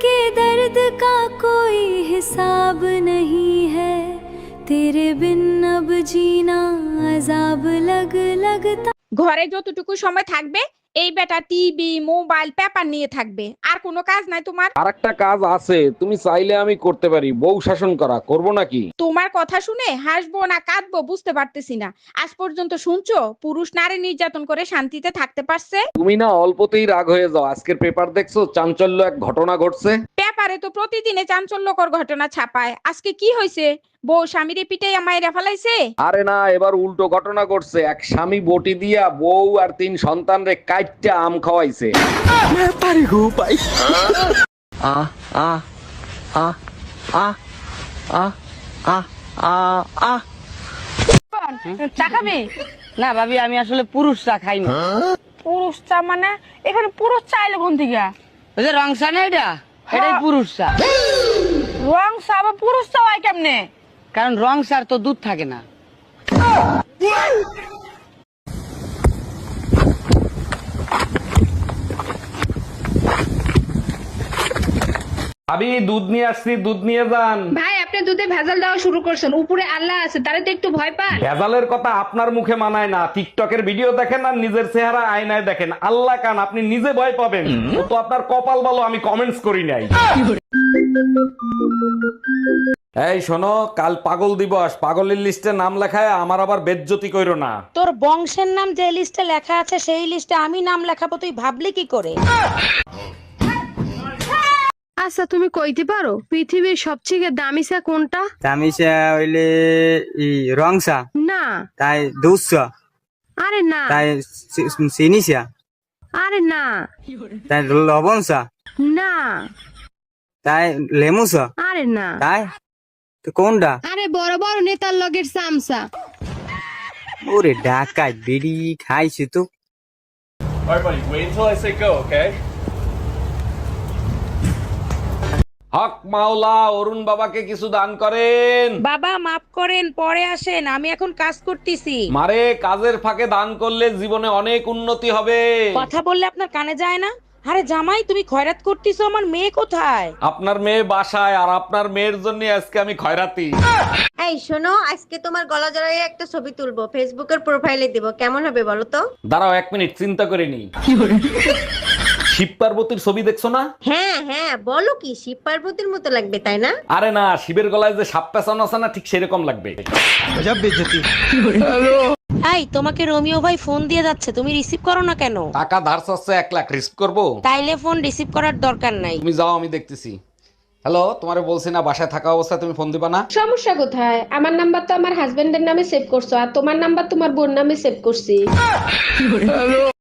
के दर्द का कोई हिसाब नहीं है तेरे बिन अब जीना अजाब लगता। ঘরে যতটুকু সময় থাকবে এই বেটা টিভি মোবাইল পেপার নিয়ে থাকবে, আর কোনো কাজ নাই তোমার? আরেকটা কাজ আছে, তুমি চাইলে আমি করতে পারি। বউ শাসন করা করব নাকি? তোমার কথা শুনে হাসবো না কাঁদবো বুঝতে পারতেছি না। আজ পর্যন্ত শুনছো পুরুষ নারী নির্যাতন করে শান্তিতে থাকতে পারছে? তুমি না অল্পতেই রাগ হয়ে যাও। আজকের পেপার দেখছো? চাঞ্চল্য এক ঘটনা ঘটছে। পেপারে তো প্রতিদিনে চাঞ্চল্যকর ঘটনা ছাপায়, আজকে কি হয়েছে? বউ স্বামীরে পিটাইয়া মাইরা ফেলাইছে? আরে না, এবার উল্টো ঘটনা ঘটছে। এক স্বামী বটি দিয়া বউ আর 3 সন্তানরে কাইটটা আম খাওয়াইছে। চা খাবি? না ভাবি, আমি আসলে পুরুষ চা খাই না। পুরুষ চা মানে? এখানে পুরুষ চা এলো কোন থেকে? ওই যে রং চা না, এটাই পুরুষ চা। রং চা আবার পুরুষ চা হয় কেমনে? কারণ রং চার তো দুধ থাকে না। আমি দুধ নিয়ে আসছি, দুধ নিয়ে যান। ভাই আপনি দুধে ভেজাল দেওয়া শুরু করছেন, উপরে আল্লাহ আছে তারে তো একটু ভয় পান। ভেজালের কথা আপনার মুখে মানায় না। টিকটকের ভিডিও দেখেন আর নিজের চেহারা আয়নায় দেখেন। আল্লাহ কান, আপনি নিজে ভয় পাবেন। ও তো আপনার কপাল ভালো, আমি কমেন্টস করি নাই। এই শোনো, কাল পাগল দিবস। পাগলের লিস্টে নাম লেখায় আমার আবার বেজ্জতি কইরো না। তোর বংশের নাম যে লিস্টে লেখা আছে সেই লিস্টে আমি নাম লেখাবো, তুই ভাবলি কি করে? আচ্ছা তুমি কইতে পারো পৃথিবীর সবচেয়ে দামি চা কোনটা? দামি চা হইলে রং চা, না। তাই দুধ চা, আরে না। তাই চিনি চা, আরে না। তাই লবণ চা, না। তাই লেমু চা, আরে না। তাই তো কোনটা? আরে বড় বড় নেতার লগের চামচা। ওরে ডাকাই বিড়ি খাইছি তো। হক মাওলা, অরুণ বাবাকে কিছু দান করেন। বাবা মাফ করেন, পরে আসেন, আমি এখন কাজ করতেছি। মারে, কাজের ফাঁকে দান করলে জীবনে অনেক উন্নতি হবে। কথা বললে আপনার কানে যায় না? আরে জামাই, তুমি খয়রাত করতেছো, আমার মেয়ে কোথায়? আপনার মেয়ে বাসায়, আর আপনার মেয়ের জন্য আজকে আমি খয়রাতি। এই শোনো, আজকে তোমার গলা জড়াইয়ে একটা ছবি তুলবো, ফেসবুকের প্রোফাইলে দিব, কেমন হবে বলো তো? দাঁড়াও 1 মিনিট, চিন্তা করে নি। শিব পার্বতীর ছবি দেখছো না? হ্যাঁ হ্যাঁ, বলো কি, শিব পার্বতীর মতো লাগবে তাই না? আরে না, শিবের গলায় যে সাপ পেঁচানো আছে না, ঠিক সেরকম লাগবে। এই, তোমাকে রোমিও ভাই ফোন দিয়ে যাচ্ছে, তুমি রিসিভ করো না কেন? টাকা ধার চাচ্ছে 1 লাখ, রিস্ক করবো? তাইলে ফোন রিসিভ করার দরকার নাই। তুমি যাও, আমি দেখতেছি। হ্যালো, তোমারে বলছি না বাসায় থাকা অবস্থায় তুমি ফোন দিবা না? সমস্যা কোথায়? আমার নাম্বার তো আমার হাজবেন্ডের নামে সেভ করছো, আর তোমার নাম্বার তোমার বোন নামে সেভ করছি।